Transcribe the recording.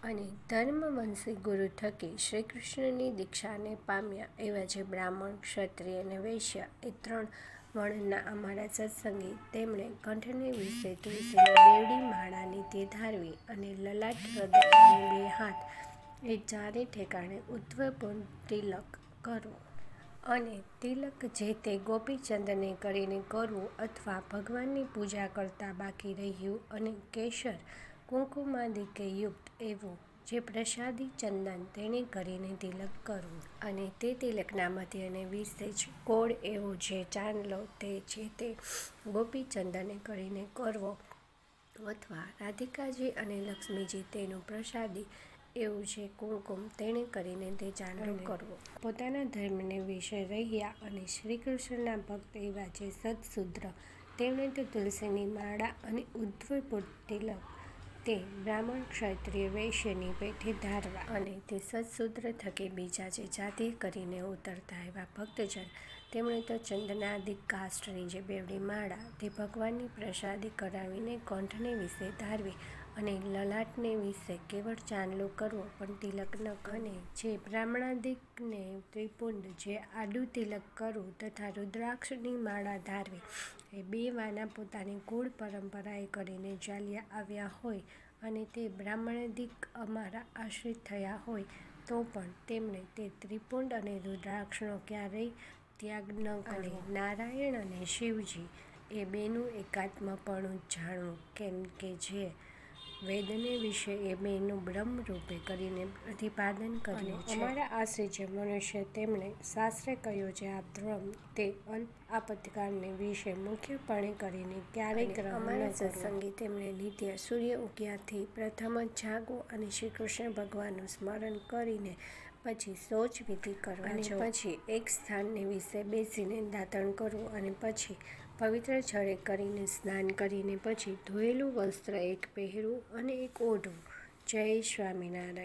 અને ધર્મવંશી ગુરુ થકી શ્રીકૃષ્ણની દીક્ષાને પામ્યા એવા જે બ્રાહ્મણ, ક્ષત્રિય અને વૈશ્ય એ 3 વર્ણના અમારા સત્સંગી, તેમણે કંઠને વિશે તુલસીની બેવડી માળાની તે ધારવી અને લલાટ, હૃદય અને 2 હાથ એ ચારે ઠેકાણે ઉત્તરપૂર્ણ તિલક કરવું. અને તિલક જે તે ગોપીચંદને કરીને કરવું અથવા ભગવાનની પૂજા કરતાં બાકી રહ્યું અને કેસર, કુંકુમાદિકે યુક્ત એવું જે પ્રસાદી ચંદન તેણે કરીને તિલક કરવું. અને તે તિલકના મધ્યને વિશે જ ગોળ એવો જે ચાંદલો તે જે તે ગોપીચંદને કરીને કરવો અથવા રાધિકાજી અને લક્ષ્મીજી તેનું પ્રસાદી એવું જે કુમકુમ તેણે કરીને તે ચાંદલો કરવો. પોતાના ધર્મને વિશે રહ્યા અને શ્રીકૃષ્ણના ભક્ત એવા જે સત્શૂદ્ર, તેમણે તો તુલસીની માળા અને ઉત્તરપૂર્ણ તિલક તે બ્રાહ્મણ, ક્ષત્રિય, વૈશ્યની પેઠે ધારવા. અને તે સત્શૂદ્ર થકી બીજા જે જાતિ કરીને ઉતરતા એવા ભક્તજન, તેમણે તો ચંદનાદિક કાષ્ઠની જે બેવડી માળા તે ભગવાનની પ્રસાદી કરાવીને કંઠને વિશે ધારવી અને લલાટને વિશે કેવળ ચાંદલો કરવો પણ તિલક ન કરવો. અને જે બ્રાહ્મણાદિકને ત્રિપુંડ જે આડું તિલક કરવું તથા રુદ્રાક્ષની માળા ધારવી એ 2 વાના પોતાની કુળ પરંપરાએ કરીને ચાલ્યા આવ્યા હોય અને તે બ્રાહ્મણાદિક અમારા આશ્રિત થયા હોય તો પણ તેમણે તે ત્રિપુંડ અને રુદ્રાક્ષનો ક્યારેય ત્યાગ ન કરવો. અને નારાયણ અને શિવજી એ બેનું એકાત્મપણું જાણવું, કેમ કે જે વેદને વિશે એ બેનું બ્રહ્મરૂપે કરીને પ્રતિપાદન કર્યું છે. અમારા આશ્રિત જે મનુષ્ય તેમણે શાસ્ત્રે કહ્યું છે આ ધર્મ તે અલ્પ આપત્તિકાળને વિશે મુખ્યપણે કરીને ક્યારેય ગ્રહણ ન કરવું. અમારા સત્સંગી તેમણે નિત્ય સૂર્ય ઉગ્યાથી પ્રથમ જ જાગવું અને શ્રીકૃષ્ણ ભગવાનનું સ્મરણ કરીને પછી શૌચવિધિ કરવા જવું. અને પછી એક સ્થાનને વિશે બેસીને દાતણ કરવું અને પછી પવિત્ર જળે કરીને સ્નાન કરીને પછી ધોયેલું વસ્ત્ર એક પહેરવું અને એક ઓઢવું. જય સ્વામિનારાયણ.